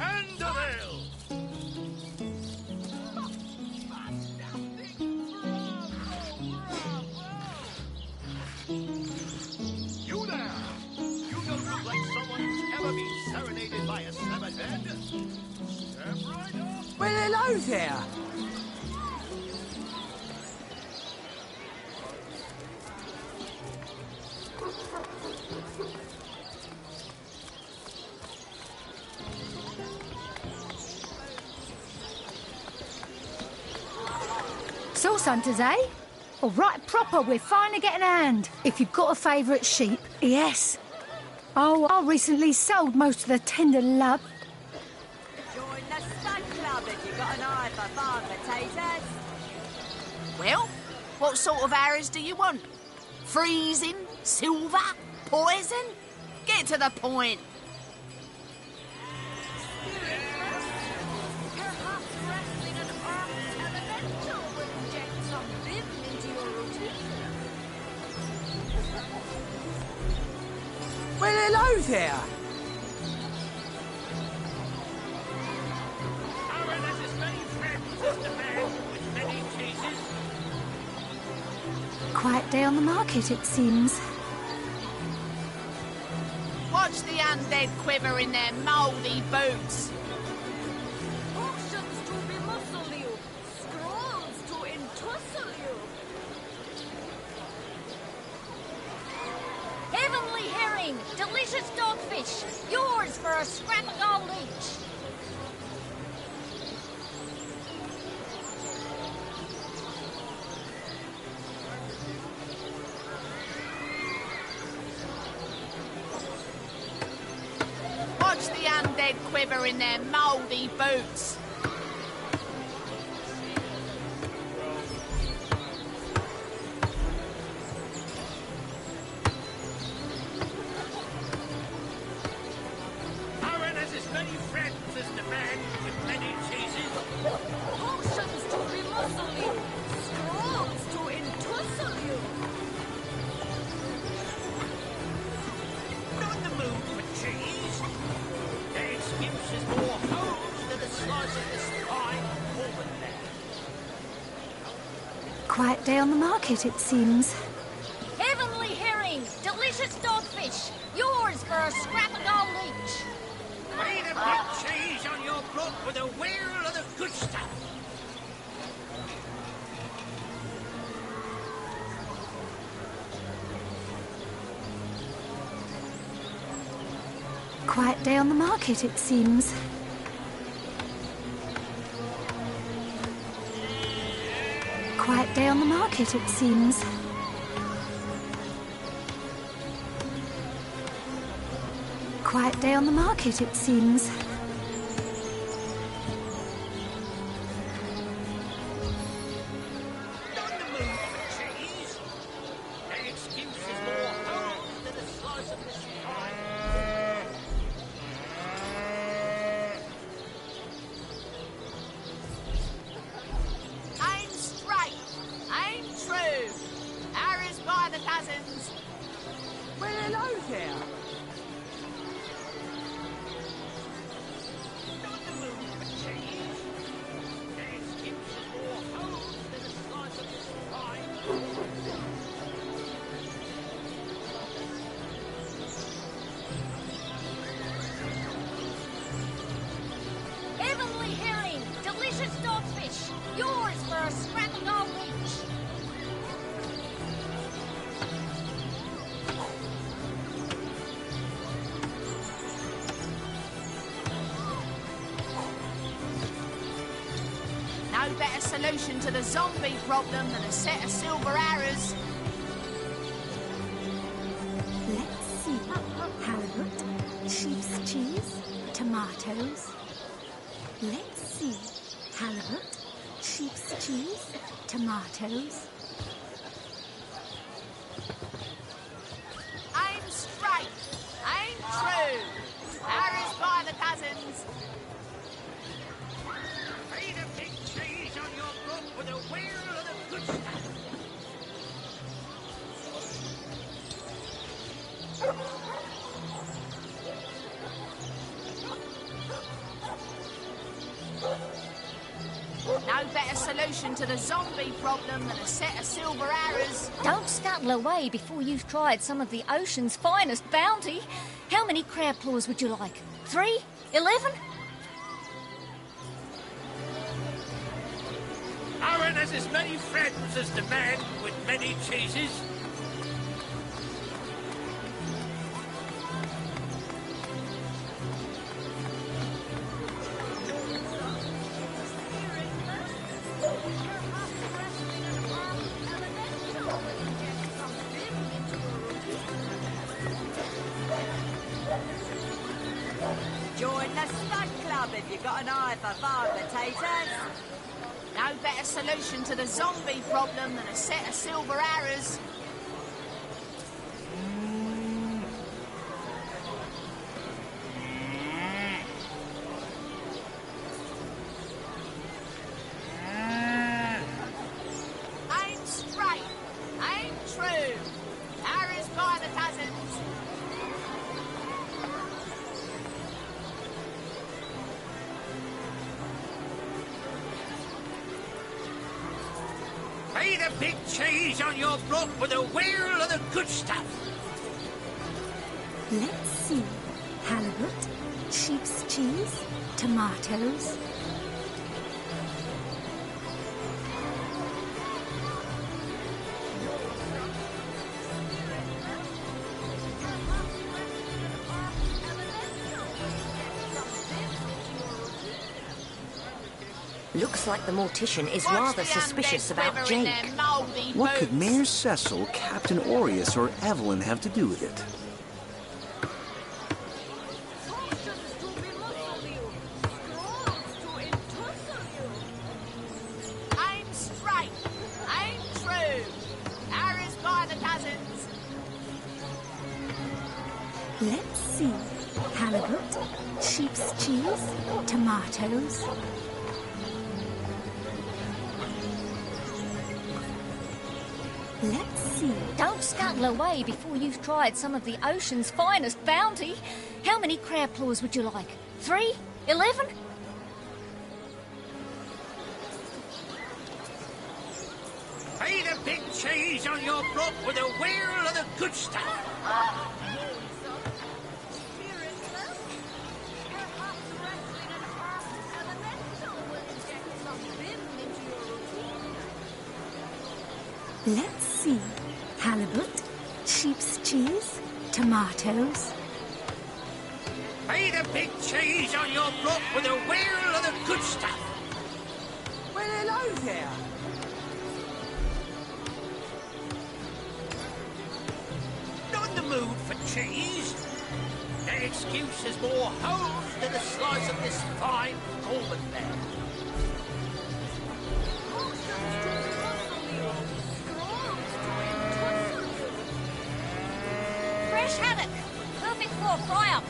and a veil. You there! You don't look like someone who's ever been serenaded by a severed head. Step right up. Well, hello there. Source hunters, eh? All right, proper, we're fine to get in hand. If you've got a favourite sheep, yes. Oh, I recently sold most of the tender love. Join the stud club if you've got an eye for farm potatoes. Well, what sort of arrows do you want? Freezing? Silver? Poison? Get to the point. Perhaps wrestling an armed elemental will inject some vim into your routine. Well, hello there. Aaron has as many friends as the man with many cheeses. Quiet day on the market, it seems. Watch the undead quiver in their mouldy boots. Potions to bemuscle you, scrolls to entussle you. Heavenly herring, delicious dogfish, yours for a scrap of gold each. Watch the undead quiver in their mouldy boots. Aaron has as many friends as the man with many cheeses. Potions to bemuscle you, scrolls to entussle you. Not in the mood for cheese. Their excuse is more holes than a slice of this fine woman there. Quiet day on the market, it seems. Heavenly herring, delicious dogfish, yours for a scrap of gold each. Way to put cheese on your blood with a wheel of the good stuff. Quiet day on the market, it seems. Quiet day on the market, it seems. Quiet day on the market, it seems. Not in the mood for cheese. Their excuse is more holes than a slice of this fine. Aim straight. Aim true. Arrows by the dozens. Well, hello there. Not in the mood for cheese. Their excuse is more holes than a slice of this fine. Heavenly herring, delicious dogfish, yours for a scrap of gold each. No better solution to the zombie problem than a set of silver arrows. Let's see. Halibut, sheep's cheese, tomatoes. Let's see. Halibut, sheep's cheese, tomatoes. Aim straight. Aim true. Arrows by the dozens. Way to pick cheese on your blood with a wheel of the good stuff. No better solution to the zombie problem than a set of silver arrows. Don't scuttle away before you've tried some of the ocean's finest bounty. How many crab claws would you like? 3? 11? Aaron has as many friends as the man with many cheeses. Join the stud club if you've got an eye for farm potatoes. No better solution to the zombie problem than a set of silver arrows. Aim straight, aim true. Arrows by the dozens. Pay the big cheese on your block with a wheel of the good stuff. Let's see. Halibut, sheep's cheese, tomatoes. Looks like the mortician is Watch rather the suspicious undead about quiver in Jake. their mouldy What could boots. Mayor Cecil, Captain Aureus, or Evelyn have to do with it? Aim straight, aim true. Arrows by the dozens. Let's see. Halibut, sheep's cheese, tomatoes. Let's see. Don't scuttle away before you've tried some of the ocean's finest bounty. How many crab claws would you like? 3? 11? Pay the big cheese on your block with a wheel of the good stuff. Let's see. Halibut, sheep's cheese, tomatoes. Pay the big cheese on your block with a wheel of the good stuff. Well, hello there. Not in the mood for cheese. That excuse is more holes than a slice of this fine almond there. Fresh haddock. Perfect for a fry-up.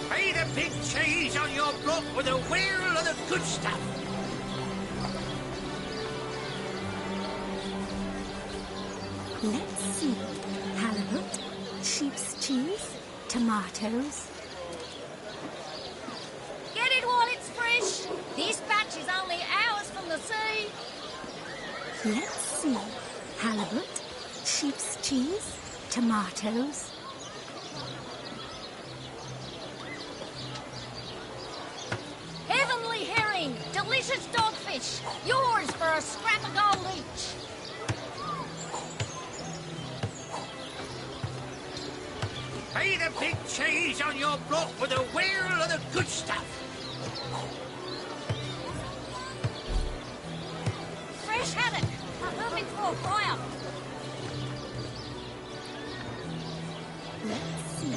Pay the big cheese on your block with a wheel of the good stuff. Let's see. Halibut, sheep's cheese, tomatoes. Get it while it's fresh. This batch is only hours from the sea. Let's see. Halibut, sheep's cheese, tomatoes. Heavenly herring. Delicious dogfish. Yours for a scrap of gold each. Pay the big cheese on your block with a wheel of the good stuff. Fresh haddock. Perfect for a fry-up. Let's see.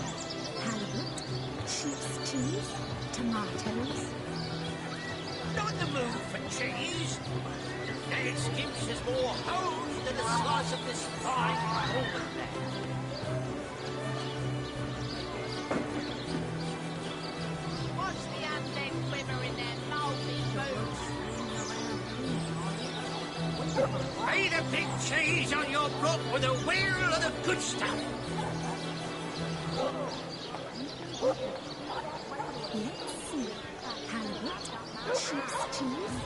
Halibut, sheep's cheese, tomatoes. Not in the mood for cheese. That excuse is more holes than a slice of this fine almond there. Watch the undead quiver in their mouldy boots. Pay the big cheese on your block with a wheel of the good stuff. Let's see. Halibut, sheep's cheese,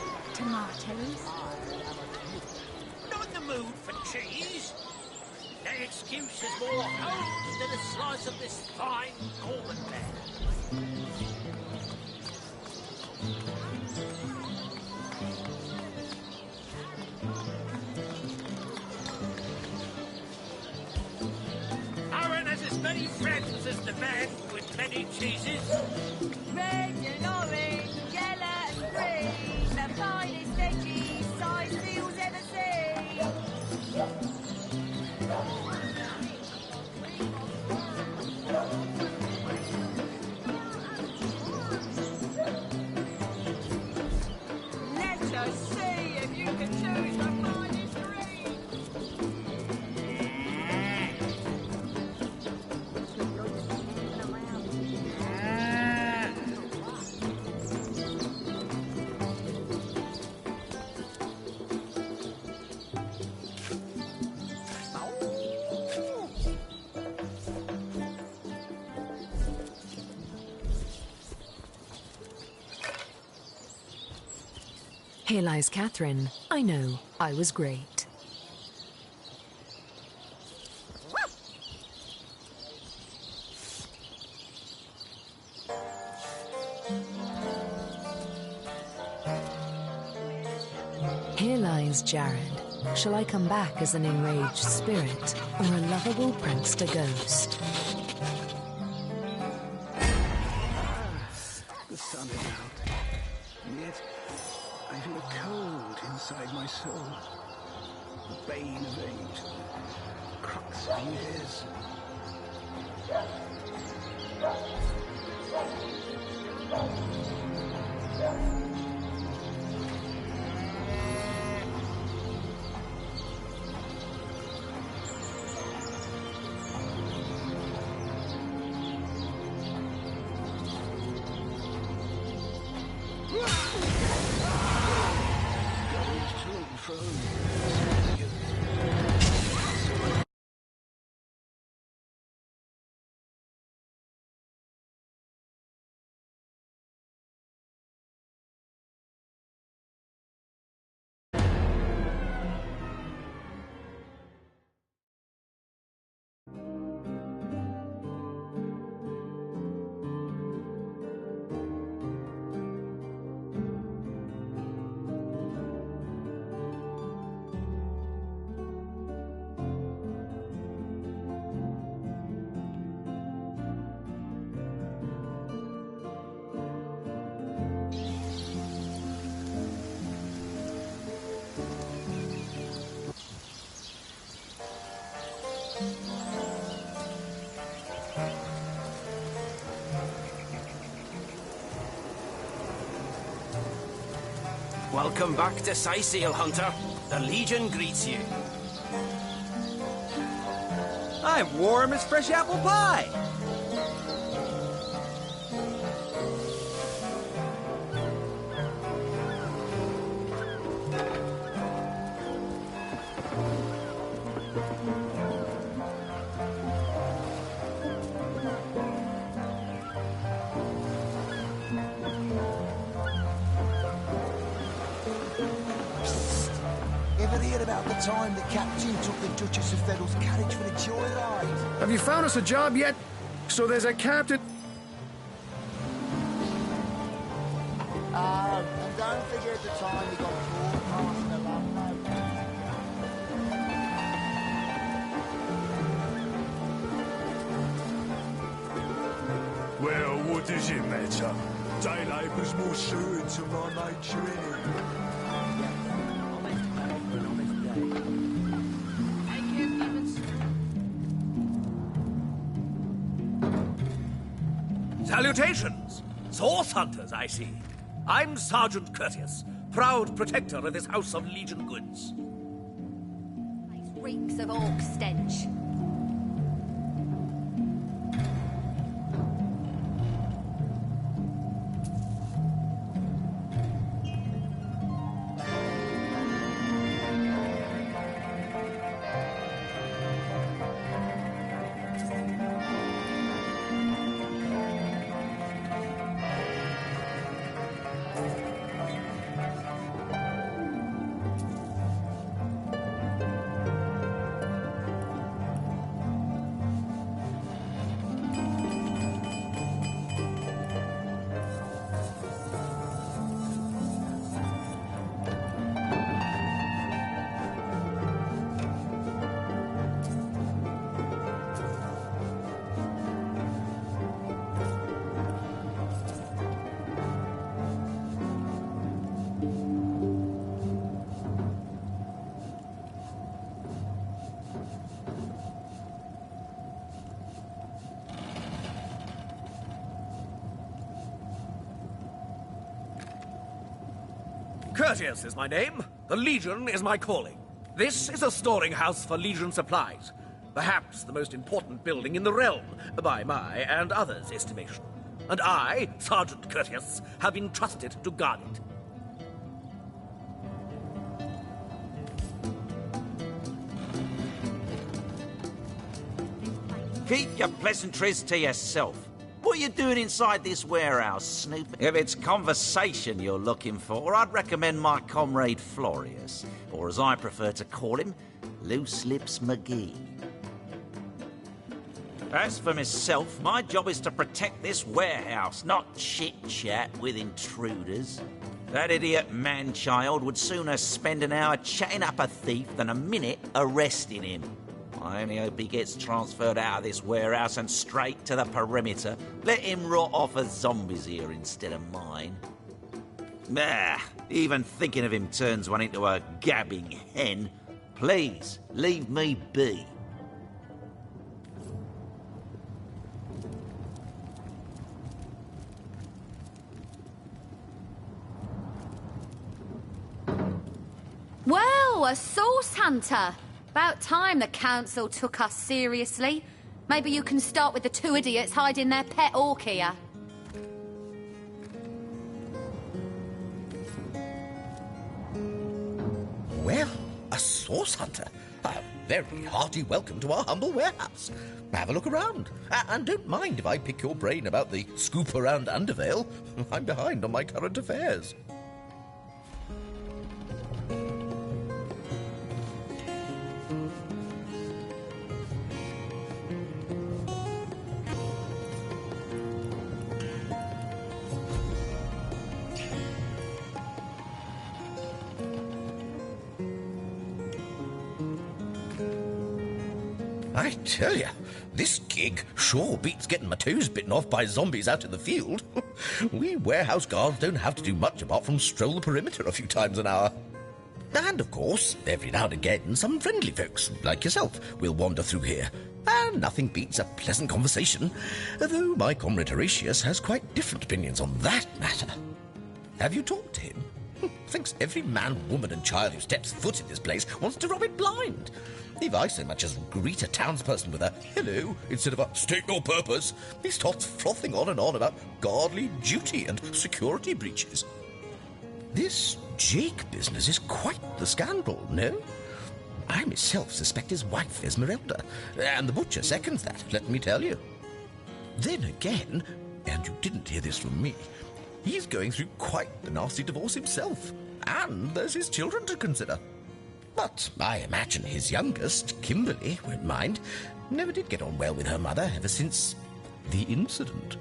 tomatoes? Not in the mood for cheese. That excuse is more homes than a slice of this fine Gorman bed. Aaron has as many friends as the man with many cheeses. Red and orange, yellow and green, the finest veggies size seals ever seen. Let us see if you can choose the finest green. Here lies Catherine. I know, I was great. Here lies Jared. Shall I come back as an enraged spirit or a lovable prankster ghost? The sun is out, and yet I feel a cold inside my soul. The bane of age, the crux of years. Welcome back to Scythial, Hunter. The Legion greets you. I'm warm as fresh apple pie. About the time the captain took the Duchess of Federal's carriage for the joyride. Have you found us a job yet? So there's a captain... And don't forget the time we got caught past the Lumbo. Well, what does it matter? Day labour's more suited to my nature anyway. Salutations! Source hunters, I see. I'm Sergeant Curtius, proud protector of this house of Legion goods. Place reeks of orc stench. Courteous is my name. The Legion is my calling. This is a storing house for Legion supplies. Perhaps the most important building in the realm, by my and others' estimation. And I, Sergeant Courteous, have been trusted to guard it. Keep your pleasantries to yourself. What are you doing inside this warehouse, Snoop? If it's conversation you're looking for, I'd recommend my comrade Florius, or as I prefer to call him, Loose Lips McGee. As for myself, my job is to protect this warehouse, not chit-chat with intruders. That idiot man-child would sooner spend an hour chatting up a thief than a minute arresting him. I only hope he gets transferred out of this warehouse and straight to the perimeter. Let him rot off as zombies here instead of mine. Even thinking of him turns one into a gabbing hen. Please, leave me be. Well, a source hunter. About time the council took us seriously. Maybe you can start with the two idiots hiding their pet orc here. Well, a source hunter. A very hearty welcome to our humble warehouse. Have a look around. And don't mind if I pick your brain about the scoop around Undervale. I'm behind on my current affairs. I tell you, this gig sure beats getting my toes bitten off by zombies out in the field. We warehouse guards don't have to do much apart from stroll the perimeter a few times an hour. And, of course, every now and again, some friendly folks, like yourself, will wander through here. And nothing beats a pleasant conversation, though my comrade Horatius has quite different opinions on that matter. Have you talked to him? Thinks every man, woman and child who steps foot in this place wants to rob it blind. If I so much as greet a townsperson with a hello instead of a state your purpose, he starts frothing on and on about guardly duty and security breaches. This Jake business is quite the scandal, no? I myself suspect his wife, Esmeralda, and the butcher seconds that, let me tell you. Then again, and you didn't hear this from me, he's going through quite the nasty divorce himself, and there's his children to consider. But I imagine his youngest, Kimberly, won't mind. Never did get on well with her mother ever since the incident.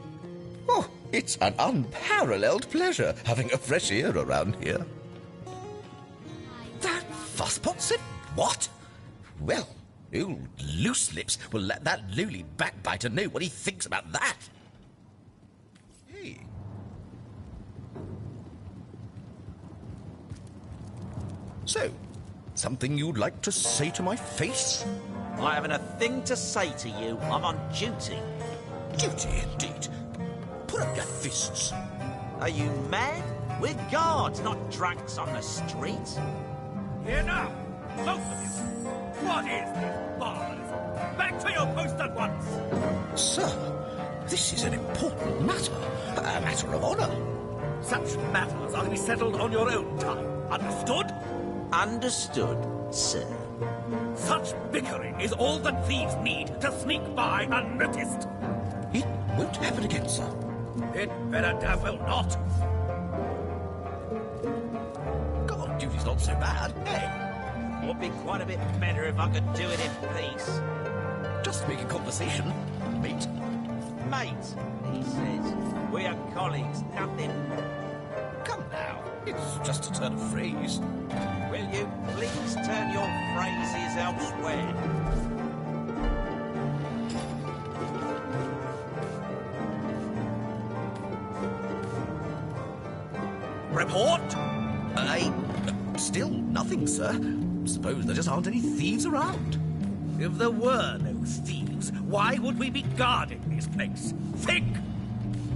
Oh, it's an unparalleled pleasure having a fresh ear around here. That fusspot said what? Well, old Loose Lips will let that lowly backbiter know what he thinks about that. Hey. So, something you'd like to say to my face? I haven't a thing to say to you. I'm on duty. Duty, indeed. Put up your fists. Are you mad? We're guards, not drunks on the streets. Here now, both of you. What is this barbarism? Back to your post at once. Sir, this is an important matter. A matter of honor. Such matters are to be settled on your own time. Understood? Understood, sir. Such bickering is all that thieves need to sneak by unnoticed. It won't happen again, sir. It better damn well not. Guard duty's not so bad, eh? Would be quite a bit better if I could do it in peace. Just making conversation, mate. Mate, he says. We are colleagues, nothing more. Come now, it's just a turn of phrase. Will you please turn your phrases elsewhere? Report? Still nothing, sir. Suppose there just aren't any thieves around. If there were no thieves, why would we be guarding this place? Think!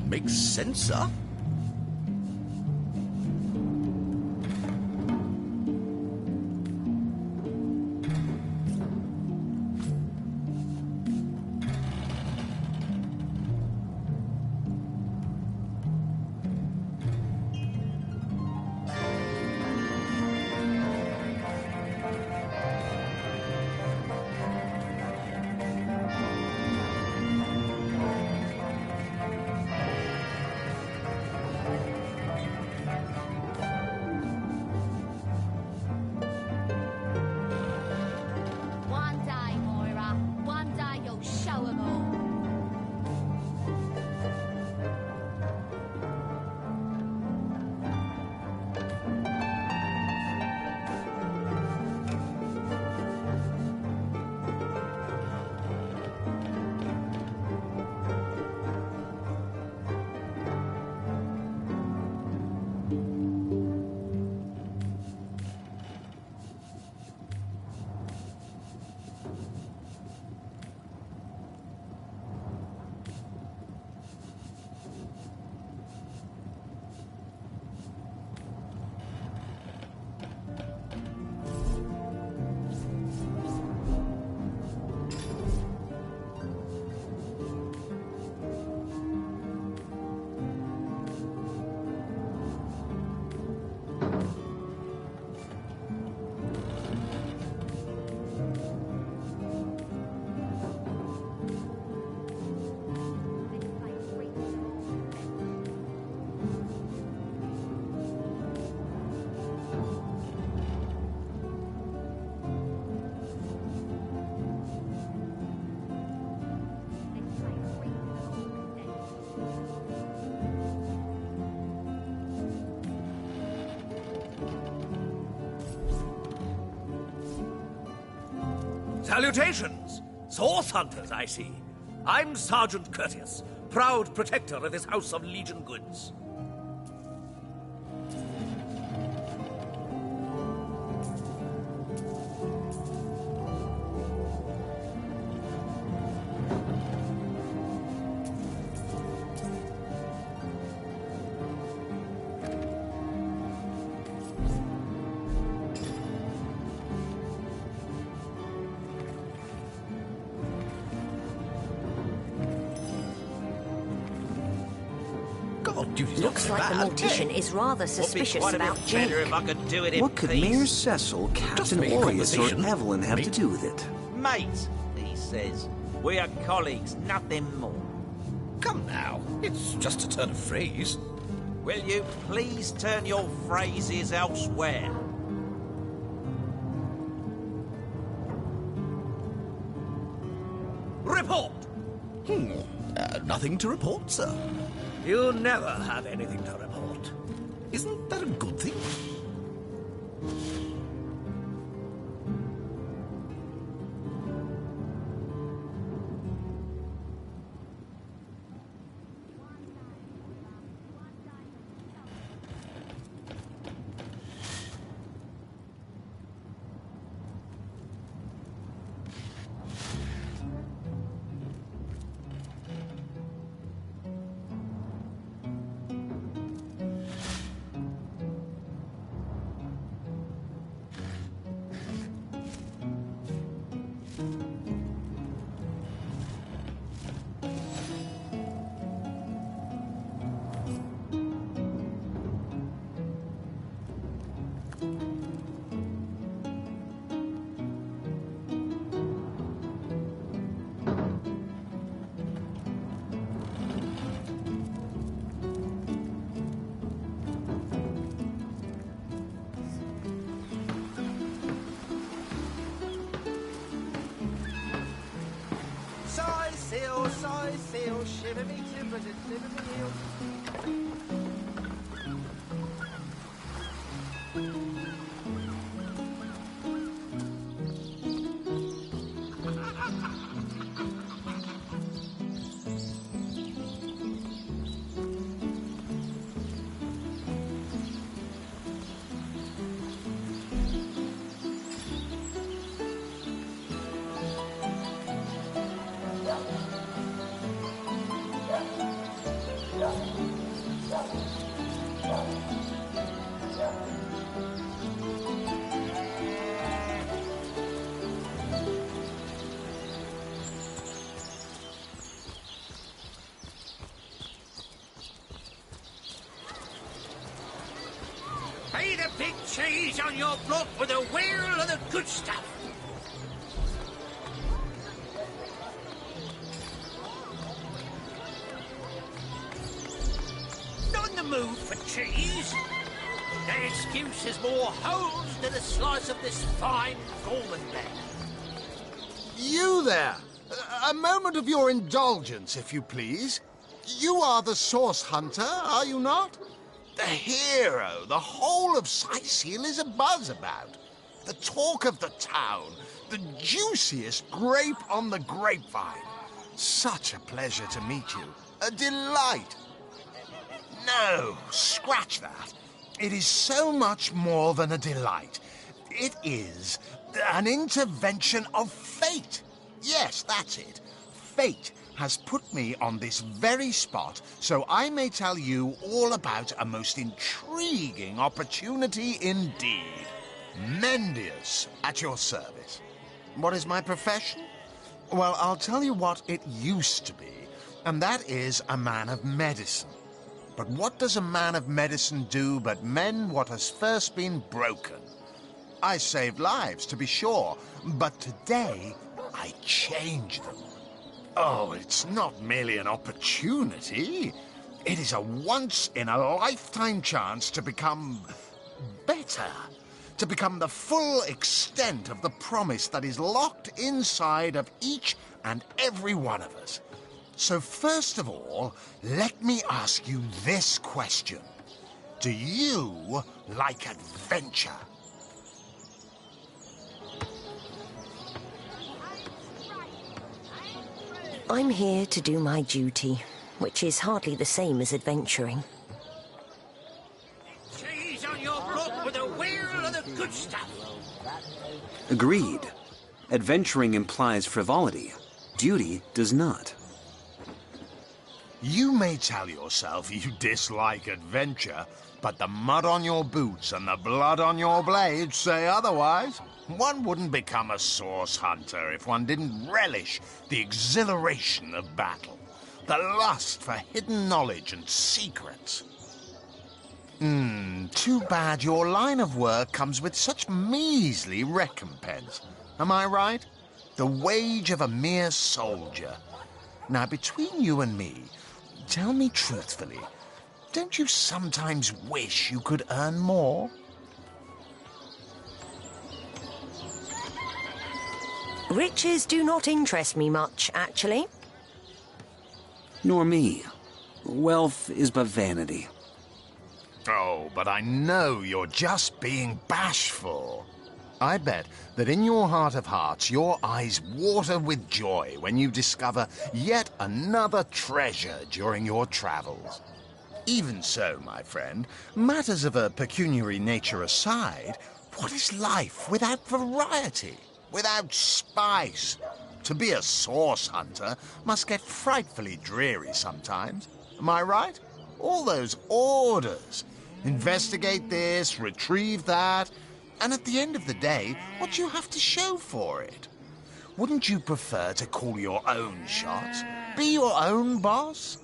Makes sense, sir. Salutations! Source hunters, I see. I'm Sergeant Curtius, proud protector of this house of Legion goods. Looks like the mortician is rather suspicious about Jake. If I could do it in What could peace. Mayor Cecil, Captain Aureus, or Evelyn have to do with it? Mate, he says. We are colleagues, nothing more. Come now, it's just a turn of phrase. Will you please turn your phrases elsewhere? Report! Nothing to report, sir. You never have anything to report. Isn't that a good thing? Side sail, shiver me timbers, and shiver me heels. Pay the big cheese on your block with a wheel of the good stuff. Not in the mood for cheese. The excuse is more holes than a slice of this fine Gorman. You there! A moment of your indulgence, if you please. You are the source hunter, are you not? The hero the whole of Sicil is abuzz about. The talk of the town. The juiciest grape on the grapevine. Such a pleasure to meet you. A delight. No, scratch that. It is so much more than a delight. It is an intervention of fate. Yes, that's it. Fate has put me on this very spot so I may tell you all about a most intriguing opportunity indeed. Mendius, at your service. What is my profession? Well, I'll tell you what it used to be, and that is a man of medicine. But what does a man of medicine do but mend what has first been broken? I saved lives, to be sure, but today I change them. Oh, it's not merely an opportunity. It is a once-in-a-lifetime chance to become better. To become the full extent of the promise that is locked inside of each and every one of us. So first of all, let me ask you this question. Do you like adventure? I'm here to do my duty, which is hardly the same as adventuring. Cheese on your block with a wheel of the good stuff. Agreed. Adventuring implies frivolity. Duty does not. You may tell yourself you dislike adventure, but the mud on your boots and the blood on your blades say otherwise. One wouldn't become a source hunter if one didn't relish the exhilaration of battle, the lust for hidden knowledge and secrets. Too bad your line of work comes with such measly recompense. Am I right? The wage of a mere soldier. Now, between you and me, tell me truthfully, don't you sometimes wish you could earn more? Riches do not interest me much, actually. Nor me. Wealth is but vanity. Oh, but I know you're just being bashful. I bet that in your heart of hearts, your eyes water with joy when you discover yet another treasure during your travels. Even so, my friend, matters of a pecuniary nature aside, what is life without variety, without spice? To be a source hunter must get frightfully dreary sometimes. Am I right? All those orders. Investigate this, retrieve that, and at the end of the day, what do you have to show for it? Wouldn't you prefer to call your own shots? Be your own boss?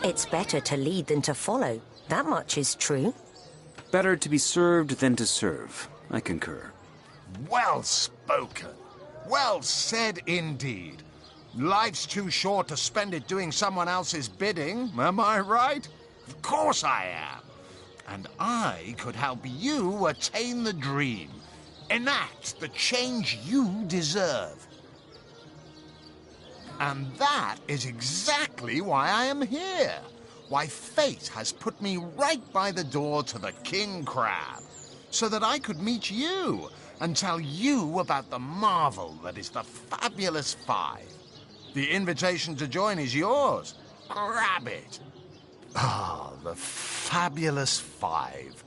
It's better to lead than to follow. That much is true. Better to be served than to serve. I concur. Well spoken. Well said indeed. Life's too short to spend it doing someone else's bidding, am I right? Of course I am. And I could help you attain the dream. Enact the change you deserve. And that is exactly why I am here. Why fate has put me right by the door to the King Crab, so that I could meet you and tell you about the marvel that is the Fabulous Five. The invitation to join is yours. Grab it. Ah, the Fabulous Five.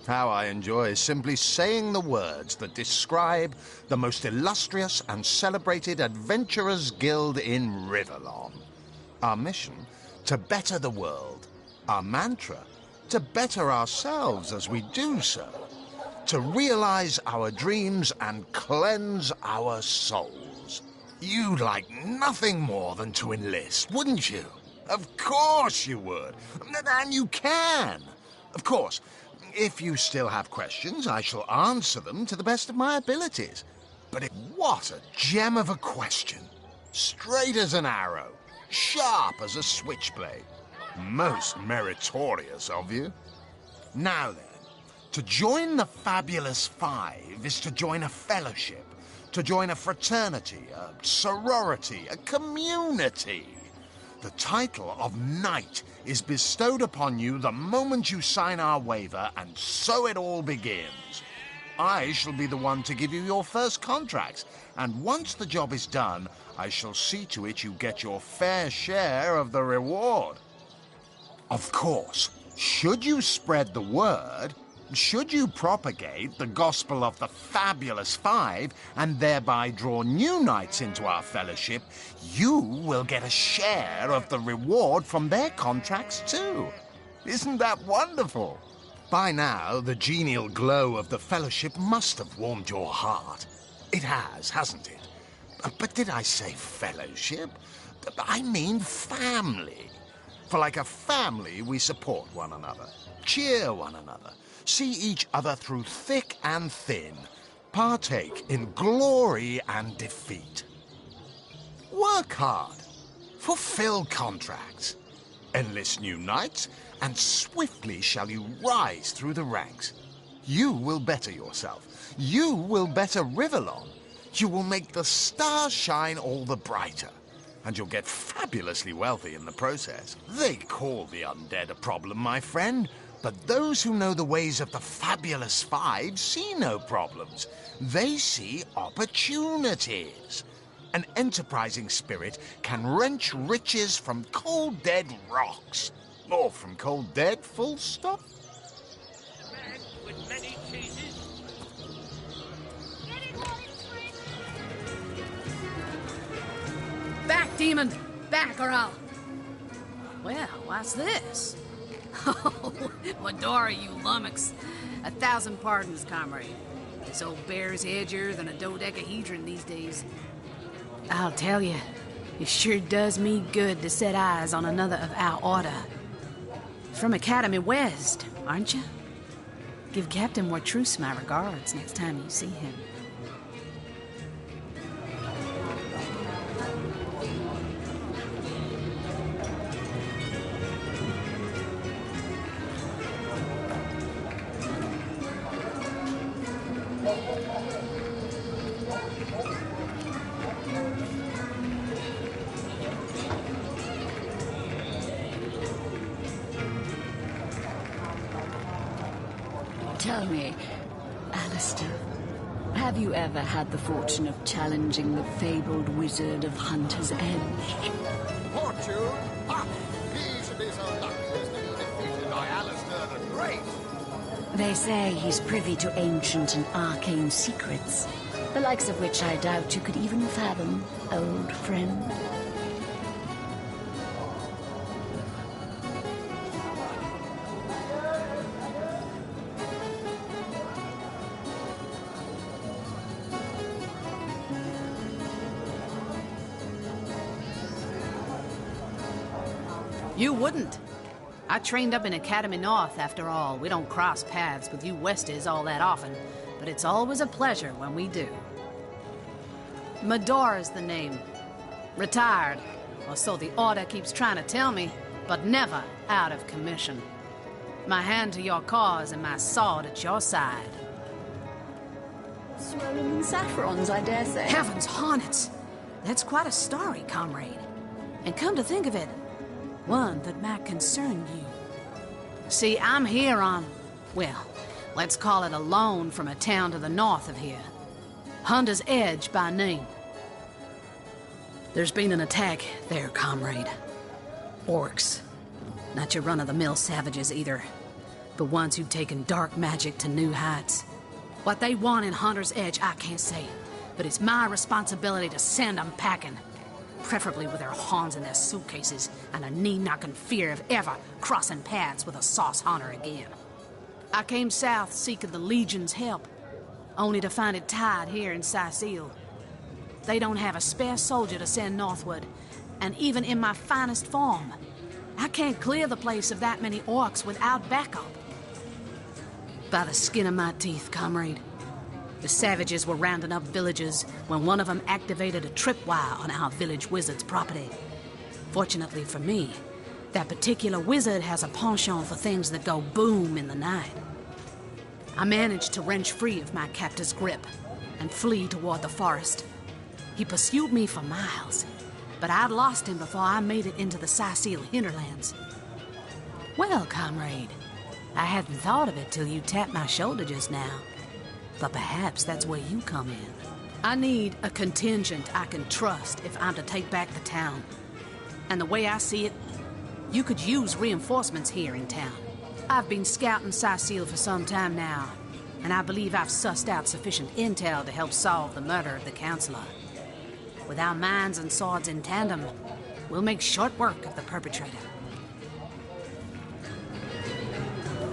How I enjoy simply saying the words that describe the most illustrious and celebrated adventurers' guild in Riverlon. Our mission, to better the world. Our mantra, to better ourselves as we do so. To realize our dreams and cleanse our souls. You'd like nothing more than to enlist, wouldn't you? Of course you would. And you can. Of course, if you still have questions, I shall answer them to the best of my abilities. But what a gem of a question. Straight as an arrow. Sharp as a switchblade. Most meritorious of you. Now then, to join the Fabulous Five is to join a fellowship. To join a fraternity, a sorority, a community. The title of Knight is bestowed upon you the moment you sign our waiver, and so it all begins. I shall be the one to give you your first contracts, and once the job is done, I shall see to it you get your fair share of the reward. Of course, should you spread the word, should you propagate the gospel of the Fabulous Five and thereby draw new knights into our fellowship, you will get a share of the reward from their contracts too. Isn't that wonderful? By now, the genial glow of the fellowship must have warmed your heart. It has, hasn't it? But did I say fellowship? I mean family. For like a family, we support one another, cheer one another, see each other through thick and thin, partake in glory and defeat. Work hard, fulfill contracts, enlist new knights, and swiftly shall you rise through the ranks. You will better yourself. You will better Riverlon. You will make the stars shine all the brighter. And you'll get fabulously wealthy in the process. They call the undead a problem, my friend. But those who know the ways of the fabulous five see no problems. They see opportunities. An enterprising spirit can wrench riches from cold dead rocks. Or from cold dead, full stop. A man with many cheeses. Back, demon! Back, or I'll... Well, what's this? Oh, Medora, you lummox. 1,000 pardons, comrade. This old bear's edgier than a dodecahedron these days. I'll tell you, it sure does me good to set eyes on another of our order. From Academy West, aren't you? Give Captain Wartruce my regards next time you see him. Tell me, Alistair, have you ever had the fortune of challenging the fabled wizard of Hunter's Edge? Fortune? Ha! He should be so lucky as to be defeated by Alistair the Great. They say he's privy to ancient and arcane secrets, the likes of which I doubt you could even fathom, old friend. You wouldn't. I trained up in Academy North, after all. We don't cross paths with you Westies all that often, but it's always a pleasure when we do. Medora's the name. Retired, or so the Order keeps trying to tell me, but never out of commission. My hand to your cause and my sword at your side. Swollen in saffrons, I dare say. Heavens hornets! That's quite a story, comrade. And come to think of it, one that might concern you. See, I'm here on, well, let's call it a loan from a town to the north of here. Hunter's Edge by name. There's been an attack there, comrade. Orcs. Not your run-of-the-mill savages either, but ones who've taken dark magic to new heights. What they want in Hunter's Edge, I can't say, but it's my responsibility to send them packing. Preferably with their horns in their suitcases and a knee-knocking fear of ever crossing paths with a sauce hunter again. I came south seeking the Legion's help, only to find it tied here in Sicile. They don't have a spare soldier to send northward, and even in my finest form, I can't clear the place of that many orcs without backup. By the skin of my teeth, comrade. The savages were rounding up villagers when one of them activated a tripwire on our village wizard's property. Fortunately for me, that particular wizard has a penchant for things that go boom in the night. I managed to wrench free of my captor's grip and flee toward the forest. He pursued me for miles, but I'd lost him before I made it into the Sicile hinterlands. Well, comrade, I hadn't thought of it till you tapped my shoulder just now. But perhaps that's where you come in. I need a contingent I can trust if I'm to take back the town. And the way I see it, you could use reinforcements here in town. I've been scouting Sicile for some time now, and I believe I've sussed out sufficient intel to help solve the murder of the Counselor. With our minds and swords in tandem, we'll make short work of the perpetrator.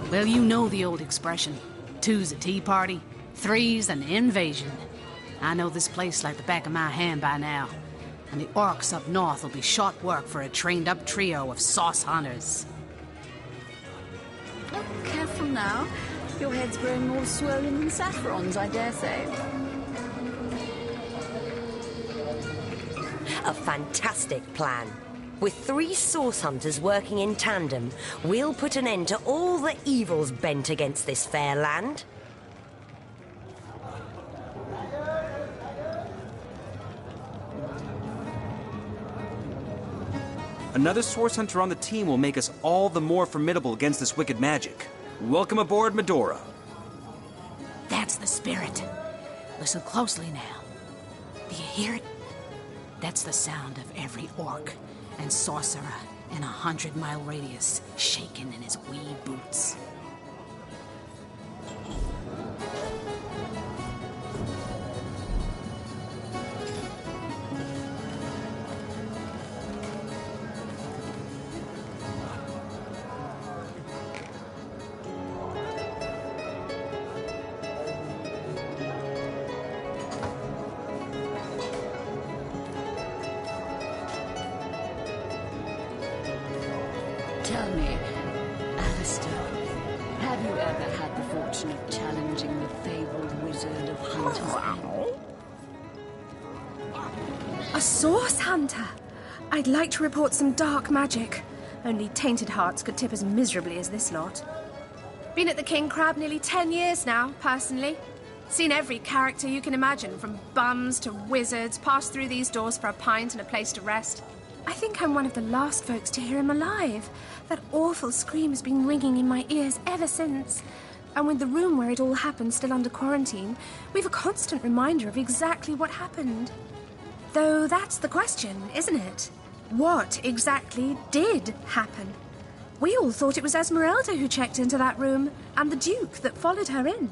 Well, you know the old expression, two's a tea party, three's an invasion. I know this place like the back of my hand by now, and the orcs up north will be short work for a trained-up trio of sauce hunters. Oh, careful now. Your head's growing more swollen than saffrons, I dare say. A fantastic plan. With 3 source hunters working in tandem, we'll put an end to all the evils bent against this fair land. Another source hunter on the team will make us all the more formidable against this wicked magic. Welcome aboard, Medora. That's the spirit. Listen closely now. Do you hear it? That's the sound of every orc and sorcerer in a 100-mile radius shaking in his wee boots. Tell me, Alistair, have you ever had the fortune of challenging the fabled wizard of Hunter's End? A source hunter? I'd like to report some dark magic. Only tainted hearts could tip as miserably as this lot. Been at the King Crab nearly 10 years now, personally. Seen every character you can imagine, from bums to wizards, passed through these doors for a pint and a place to rest. I think I'm one of the last folks to hear him alive. That awful scream has been ringing in my ears ever since. And with the room where it all happened still under quarantine, we've a constant reminder of exactly what happened. Though that's the question, isn't it? What exactly did happen? We all thought it was Esmeralda who checked into that room, and the Duke that followed her in.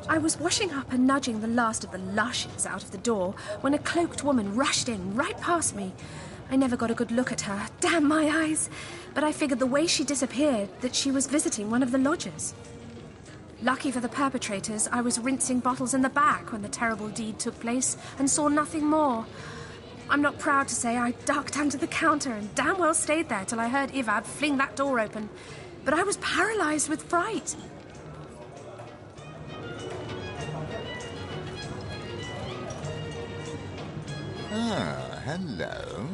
I was washing up and nudging the last of the lushes out of the door when a cloaked woman rushed in right past me. I never got a good look at her, damn my eyes, but I figured the way she disappeared that she was visiting one of the lodgers. Lucky for the perpetrators, I was rinsing bottles in the back when the terrible deed took place and saw nothing more. I'm not proud to say I ducked under the counter and damn well stayed there till I heard Ivad fling that door open, but I was paralysed with fright. Ah, hello.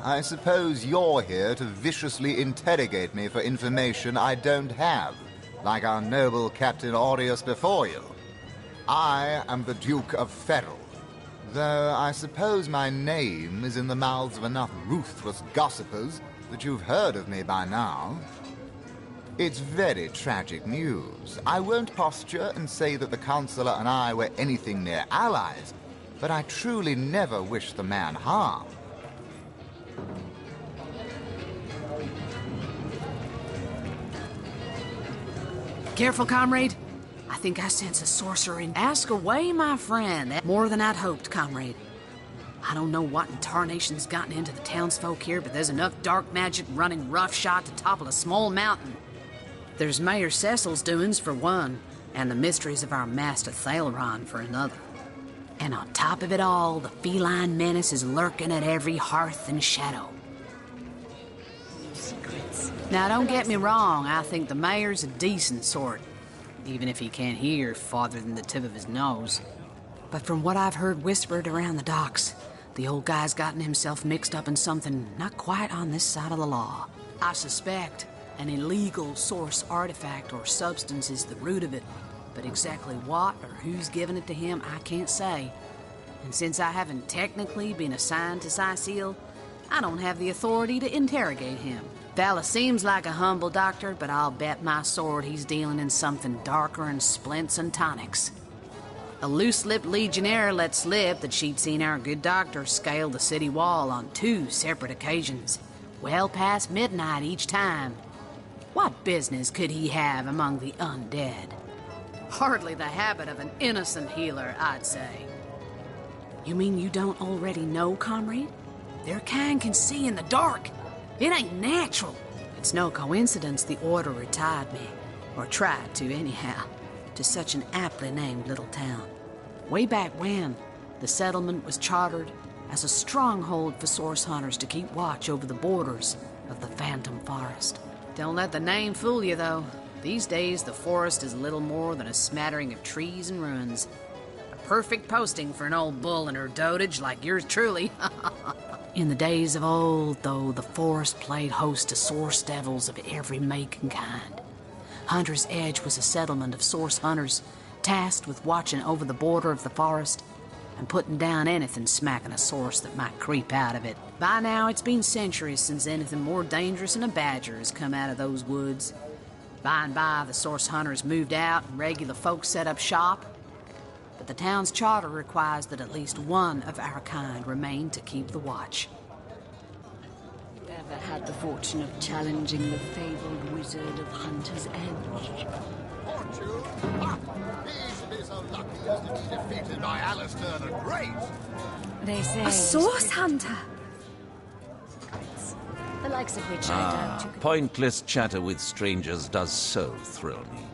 I suppose you're here to viciously interrogate me for information I don't have, like our noble Captain Aureus before you. I am the Duke of Ferrell, though I suppose my name is in the mouths of enough ruthless gossipers that you've heard of me by now. It's very tragic news. I won't posture and say that the Counselor and I were anything near allies, but I truly never wish the man harm. Careful, comrade. I think I sense a sorcerer in... Ask away, my friend. More than I'd hoped, comrade. I don't know what in tarnation's gotten into the townsfolk here, but there's enough dark magic running roughshod to topple a small mountain. There's Mayor Cecil's doings for one, and the mysteries of our master Thaleron for another. And on top of it all, the feline menace is lurking at every hearth and shadow. Secrets. Now, don't get me wrong, I think the mayor's a decent sort, even if he can't hear farther than the tip of his nose. But from what I've heard whispered around the docks, the old guy's gotten himself mixed up in something not quite on this side of the law. I suspect an illegal source artifact or substance is the root of it. But exactly what or who's given it to him, I can't say. And since I haven't technically been assigned to Cecil, I don't have the authority to interrogate him. Fella seems like a humble doctor, but I'll bet my sword he's dealing in something darker than splints and tonics. A loose-lipped legionnaire let slip that she'd seen our good doctor scale the city wall on 2 separate occasions, well past midnight each time. What business could he have among the undead? Hardly the habit of an innocent healer, I'd say. You mean you don't already know, comrade? Their kind can see in the dark. It ain't natural. It's no coincidence the Order retired me, or tried to anyhow, to such an aptly named little town. Way back when, the settlement was chartered as a stronghold for source hunters to keep watch over the borders of the Phantom Forest. Don't let the name fool you, though. These days, the forest is little more than a smattering of trees and ruins. A perfect posting for an old bull and her dotage like yours truly. In the days of old, though, the forest played host to source devils of every make and kind. Hunter's Edge was a settlement of source hunters tasked with watching over the border of the forest. and putting down anything smacking a source that might creep out of it. By now, it's been centuries since anything more dangerous than a badger has come out of those woods. By and by, the source hunters moved out and regular folks set up shop. But the town's charter requires that at least one of our kind remain to keep the watch. Ever had the fortune of challenging the fabled wizard of Hunter's Edge? Fortune? Ha! He should be so lucky as to be defeated by Alistair the Great. They say A source hunter? The likes of which I doubt. Pointless chatter with strangers does so thrill me.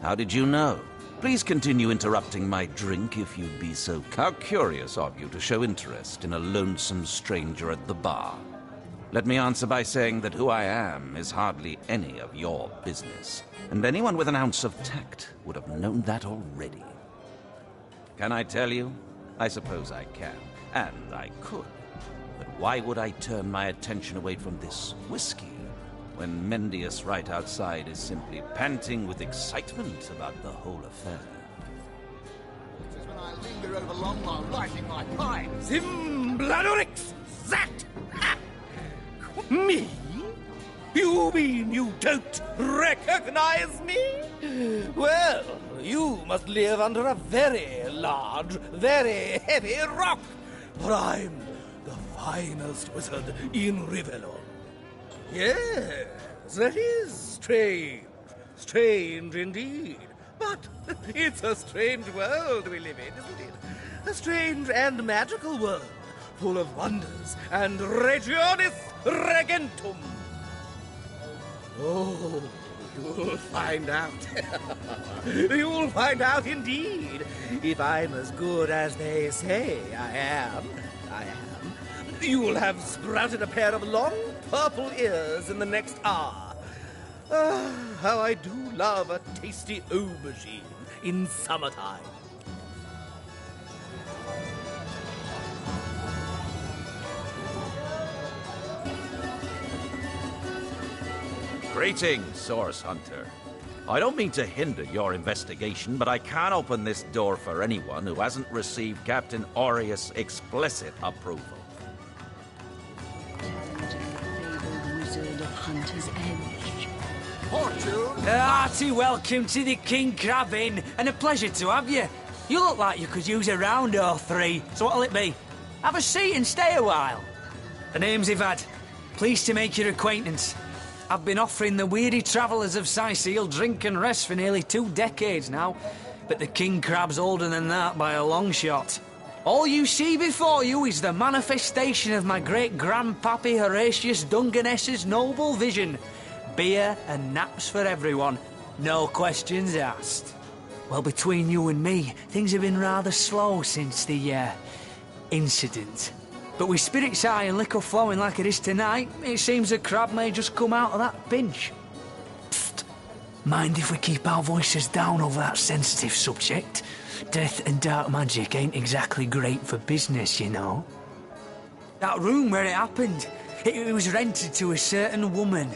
How did you know? Please continue interrupting my drink if you'd be so. How curious of you to show interest in a lonesome stranger at the bar. Let me answer by saying that who I am is hardly any of your business, and anyone with an ounce of tact would have known that already. Can I tell you? I suppose I can, and I could. But why would I turn my attention away from this whiskey when Mendius right outside is simply panting with excitement about the whole affair? It is when I linger over long while lighting my pipe. Zimbladorix! That! Ha! Me? You mean you don't recognize me? Well, you must live under a very large, very heavy rock, for I'm the finest wizard in Rivellon. Yes, that is strange. Strange indeed. But it's a strange world we live in, isn't it? A strange and magical world, full of wonders and regionis regentum. Oh, you'll find out. You'll find out indeed, if I'm as good as they say I am. You'll have sprouted a pair of long purple ears in the next hour. Ah, how I do love a tasty aubergine in summertime. Greetings, Source Hunter. I don't mean to hinder your investigation, but I can't open this door for anyone who hasn't received Captain Aureus' explicit approval. Wizard of Hunter's Edge. Fortune? Hearty welcome to the King Crab Inn, and a pleasure to have you. You look like you could use a round or three, so what'll it be? Have a seat and stay a while. The name's Ivad. Pleased to make your acquaintance. I've been offering the weary travellers of Sicil drink and rest for nearly 2 decades now, but the King Crab's older than that by a long shot. All you see before you is the manifestation of my great-grandpappy Horatius Dungeness's noble vision. Beer and naps for everyone, no questions asked. Well, between you and me, things have been rather slow since the, incident. But with spirits high and liquor flowing like it is tonight, it seems the crab may just come out of that pinch. Psst. Mind if we keep our voices down over that sensitive subject? Death and dark magic ain't exactly great for business, you know. That room where it happened, it was rented to a certain woman,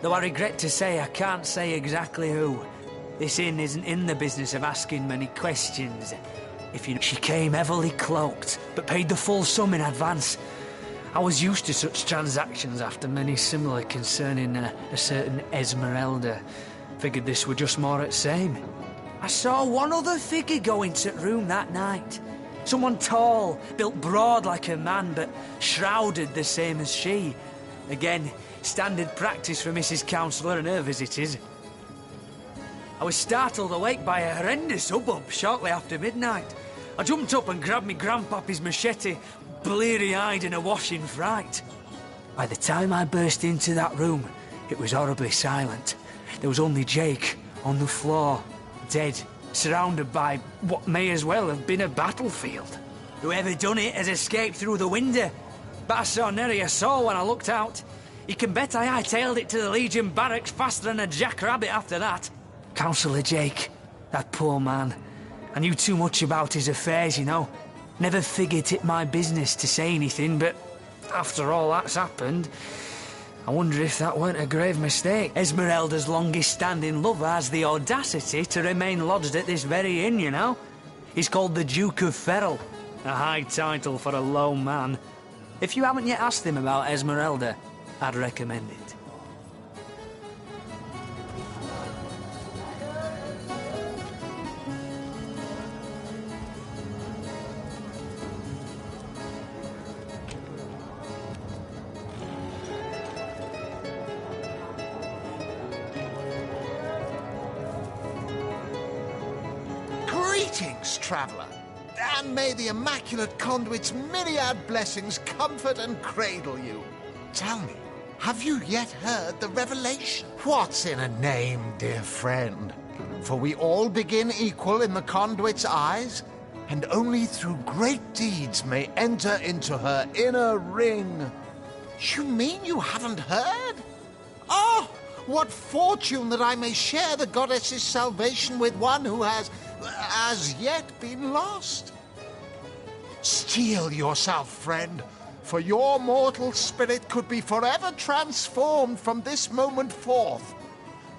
though I regret to say I can't say exactly who. This inn isn't in the business of asking many questions. If you know, she came heavily cloaked, but paid the full sum in advance. I was used to such transactions after many similar concerning a certain Esmeralda. Figured this were just more at same. I saw one other figure go into the room that night. Someone tall, built broad like a man, but shrouded the same as she. Again, standard practice for Mrs. Counsellor and her visitors. I was startled awake by a horrendous hubbub shortly after midnight. I jumped up and grabbed me grandpappy's machete, bleary-eyed and awash in fright. By the time I burst into that room, it was horribly silent. There was only Jake on the floor, dead, surrounded by what may as well have been a battlefield. Whoever done it has escaped through the window, but I saw nary a soul when I looked out. You can bet I hightailed it to the Legion barracks faster than a jackrabbit after that. Councillor Jake, that poor man. I knew too much about his affairs, you know. Never figured it my business to say anything, but after all that's happened, I wonder if that weren't a grave mistake. Esmeralda's longest-standing lover has the audacity to remain lodged at this very inn, you know. He's called the Duke of Ferrol. A high title for a low man. If you haven't yet asked him about Esmeralda, I'd recommend it. Greetings, traveller, and may the Immaculate Conduit's myriad blessings comfort and cradle you. Tell me, have you yet heard the revelation? What's in a name, dear friend? For we all begin equal in the Conduit's eyes, and only through great deeds may enter into her inner ring. You mean you haven't heard? Oh, what fortune that I may share the goddess's salvation with one who has as yet been lost. Steel yourself, friend, for your mortal spirit could be forever transformed from this moment forth.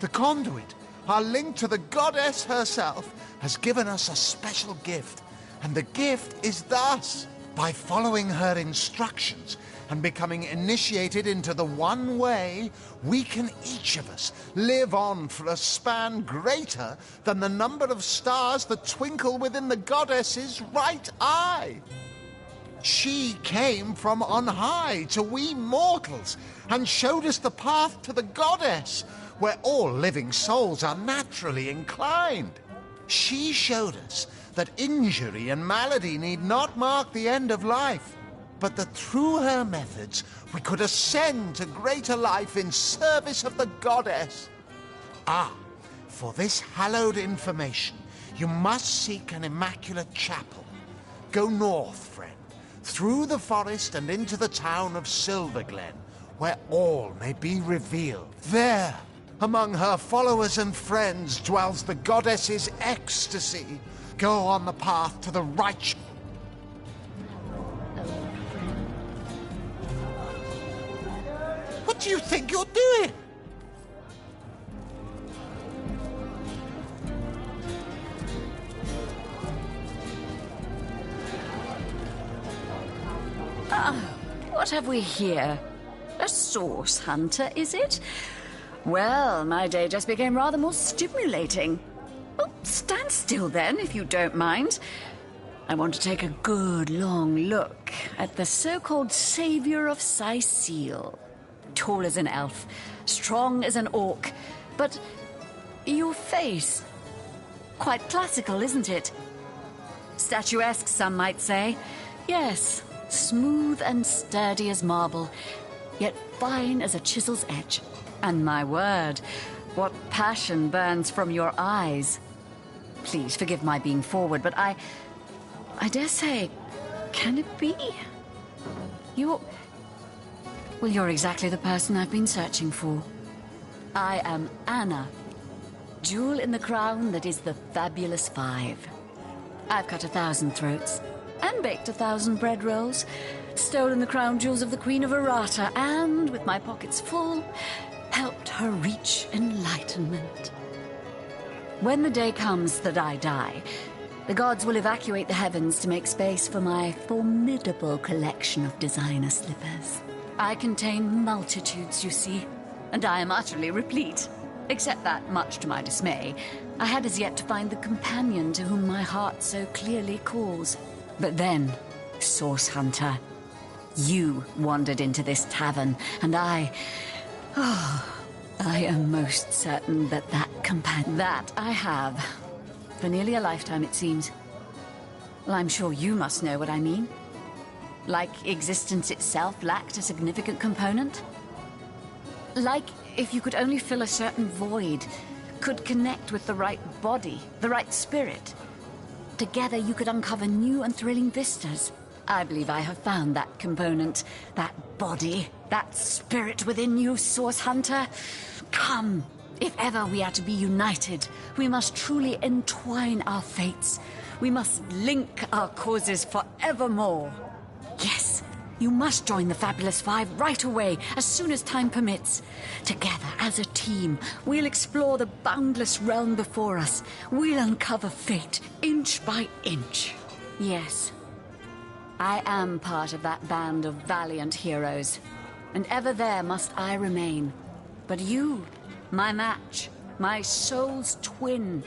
The conduit, our link to the goddess herself, has given us a special gift, and the gift is thus: by following her instructions and becoming initiated into the one way, we can each of us live on for a span greater than the number of stars that twinkle within the goddess's right eye. She came from on high to we mortals and showed us the path to the goddess, where all living souls are naturally inclined. She showed us that injury and malady need not mark the end of life, but that through her methods we could ascend to greater life in service of the goddess. Ah, for this hallowed information, you must seek an immaculate chapel. Go north, friend, through the forest and into the town of Silverglen, where all may be revealed. There, among her followers and friends, dwells the goddess's ecstasy. Go on the path to the righteous. What do you think you're doing? What have we here? A source hunter, is it? Well, my day just became rather more stimulating. Oh, stand still then, if you don't mind. I want to take a good long look at the so-called savior of Sicile. Tall as an elf, strong as an orc, but your face, quite classical, isn't it? Statuesque, some might say. Yes, smooth and sturdy as marble, yet fine as a chisel's edge. And my word, what passion burns from your eyes. Please forgive my being forward, but I dare say, can it be? Well, you're exactly the person I've been searching for. I am Anna, jewel in the crown that is the fabulous 5. I've cut 1,000 throats, and baked 1,000 bread rolls, stolen the crown jewels of the Queen of Arata, and, with my pockets full, helped her reach enlightenment. When the day comes that I die, the gods will evacuate the heavens to make space for my formidable collection of designer slippers. I contain multitudes, you see, and I am utterly replete. Except that, much to my dismay, I had as yet to find the companion to whom my heart so clearly calls. But then, Source Hunter, you wandered into this tavern, and I am most certain that companion that I have. For nearly a lifetime, it seems. Well, I'm sure you must know what I mean. Like existence itself lacked a significant component? Like if you could only fill a certain void, could connect with the right body, the right spirit. Together you could uncover new and thrilling vistas. I believe I have found that component, that body, that spirit within you, Source Hunter. Come, if ever we are to be united, we must truly entwine our fates. We must link our causes forevermore. Yes, you must join the Fabulous 5 right away, as soon as time permits. Together, as a team, we'll explore the boundless realm before us. We'll uncover fate, inch by inch. Yes, I am part of that band of valiant heroes, and ever there must I remain. But you, my match, my soul's twin,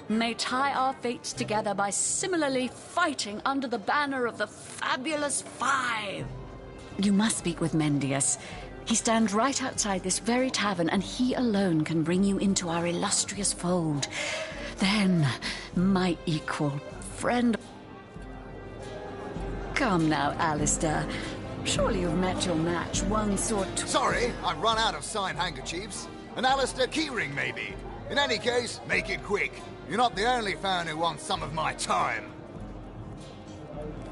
may tie our fates together by similarly fighting under the banner of the Fabulous Five. You must speak with Mendius. He stands right outside this very tavern, and he alone can bring you into our illustrious fold. Then, my equal friend... Come now, Alistair. Surely you've met your match once or twice. Sorry, I've run out of signed handkerchiefs. An Alistair keyring, maybe. In any case, make it quick. You're not the only fan who wants some of my time.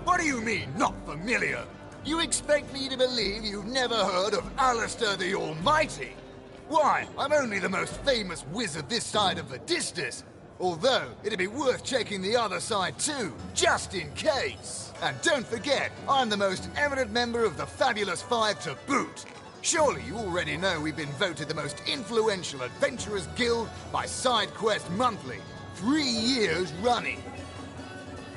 What do you mean, not familiar? You expect me to believe you've never heard of Alistair the Almighty? Why, I'm only the most famous wizard this side of the distance. Although, it'd be worth checking the other side too, just in case. And don't forget, I'm the most eminent member of the Fabulous Five to boot. Surely you already know we've been voted the most influential adventurers guild by SideQuest Monthly, 3 years running.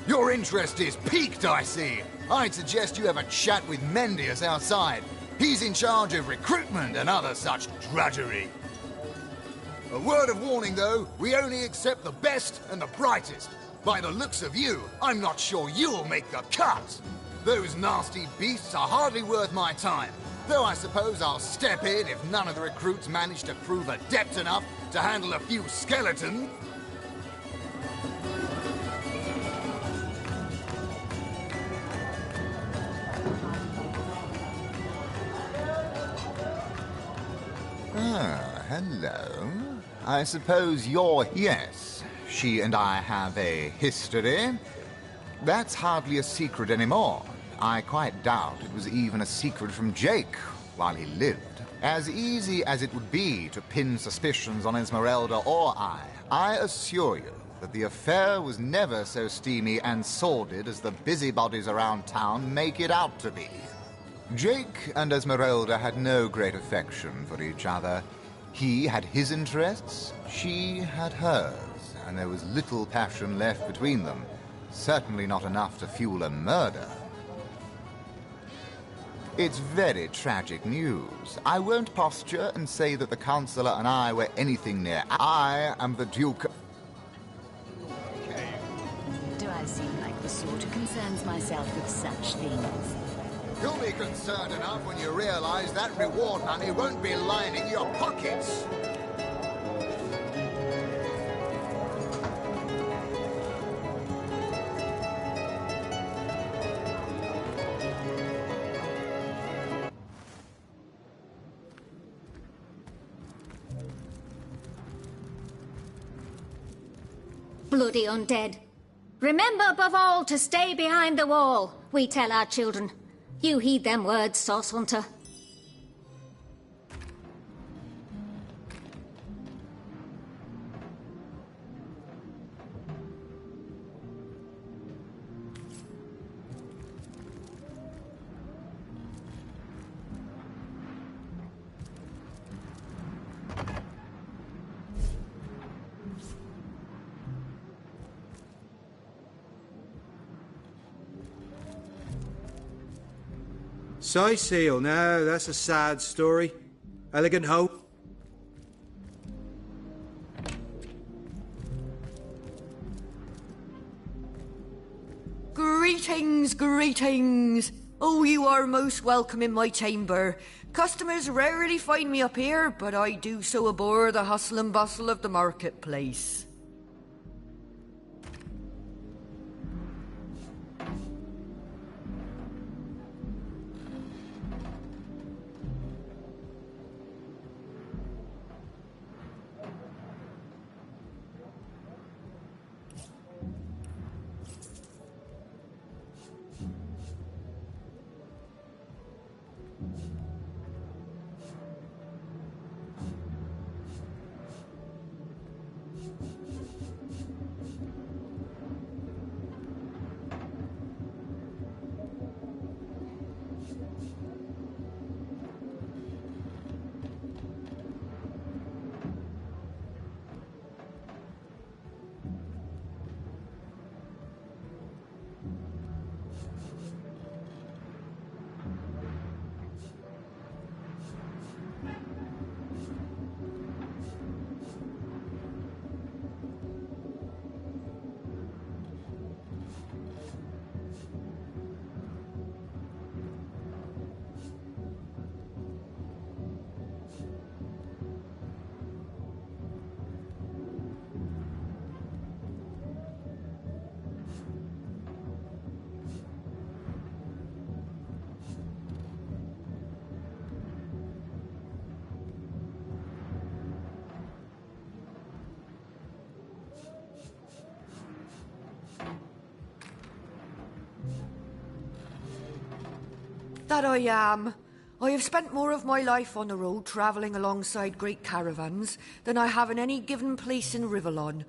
Your interest is piqued, I see. I'd suggest you have a chat with Mendius outside. He's in charge of recruitment and other such drudgery. A word of warning, though, we only accept the best and the brightest. By the looks of you, I'm not sure you'll make the cut. Those nasty beasts are hardly worth my time. Though I suppose I'll step in if none of the recruits manage to prove adept enough to handle a few skeletons. Ah, hello. I suppose you're... Yes, she and I have a history. That's hardly a secret anymore. I quite doubt it was even a secret from Jake while he lived. As easy as it would be to pin suspicions on Esmeralda or I assure you that the affair was never so steamy and sordid as the busybodies around town make it out to be. Jake and Esmeralda had no great affection for each other. He had his interests, she had hers, and there was little passion left between them. Certainly not enough to fuel a murder. It's very tragic news. I won't posture and say that the Chancellor and I were anything near. I am the Duke... Do I seem like the sort who concerns myself with such things? You'll be concerned enough when you realize that reward money won't be lining your pockets. Bloody undead. Remember above all to stay behind the wall, we tell our children. You heed them words, Sauce Hunter. Sight seal, now that's a sad story. Elegant hope. Greetings, greetings. Oh, you are most welcome in my chamber. Customers rarely find me up here, but I do so abhor the hustle and bustle of the marketplace. That I am. I have spent more of my life on the road travelling alongside great caravans than I have in any given place in Rivellon.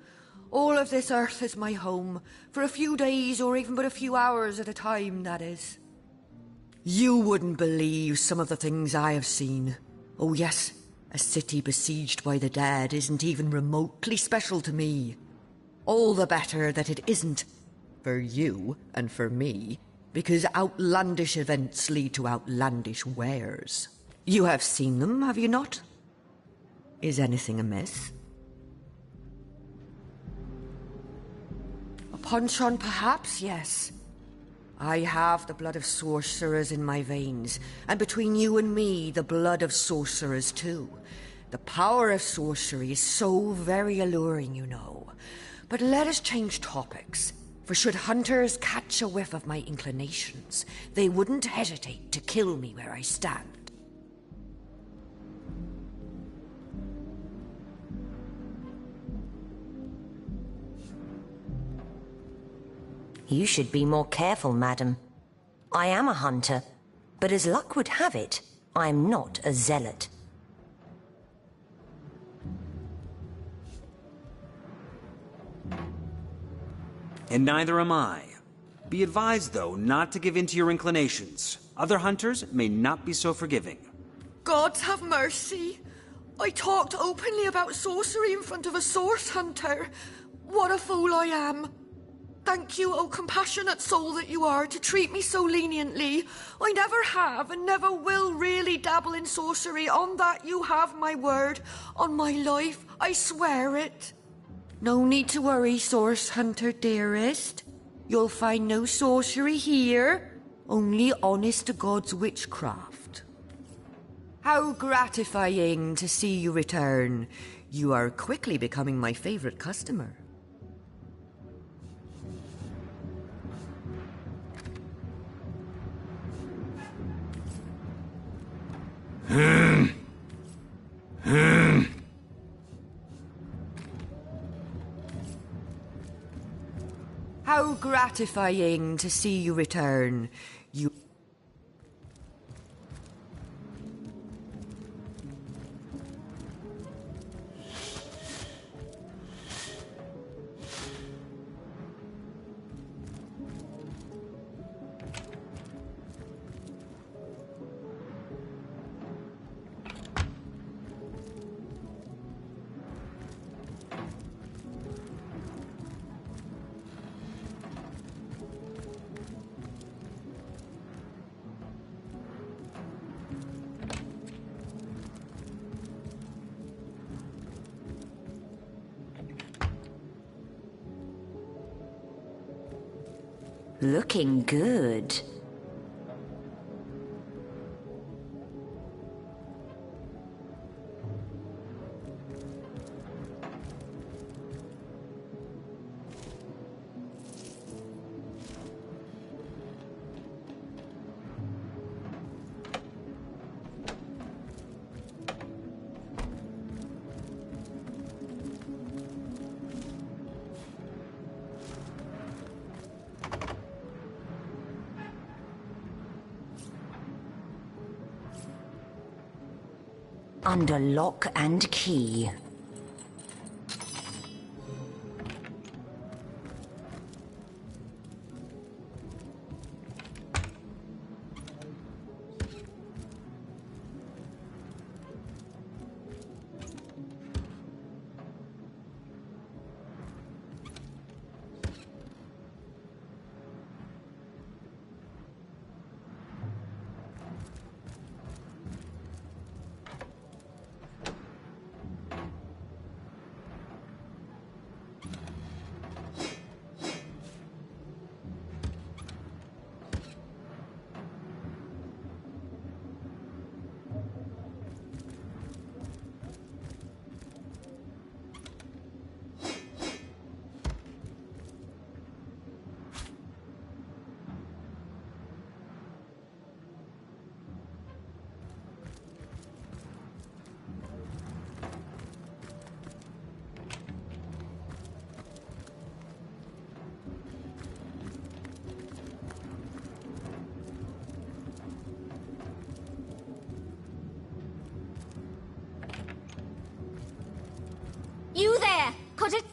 All of this earth is my home, for a few days or even but a few hours at a time, that is. You wouldn't believe some of the things I have seen. Oh yes, a city besieged by the dead isn't even remotely special to me. All the better that it isn't. For you and for me. Because outlandish events lead to outlandish wares. You have seen them, have you not? Is anything amiss? A punch-on perhaps, yes. I have the blood of sorcerers in my veins, and between you and me, the blood of sorcerers too. The power of sorcery is so very alluring, you know. But let us change topics. For should hunters catch a whiff of my inclinations, they wouldn't hesitate to kill me where I stand. You should be more careful, madam. I am a hunter, but as luck would have it, I am not a zealot. And neither am I. Be advised, though, not to give in to your inclinations. Other hunters may not be so forgiving. Gods have mercy. I talked openly about sorcery in front of a source hunter. What a fool I am. Thank you, O compassionate soul that you are, to treat me so leniently. I never have and never will really dabble in sorcery. On that you have my word. On my life, I swear it. No need to worry, source hunter dearest. You'll find no sorcery here, only honest-to-God's witchcraft. How gratifying to see you return. You are quickly becoming my favorite customer. How gratifying to see you return. You... Looking good. Under lock and key. Could it...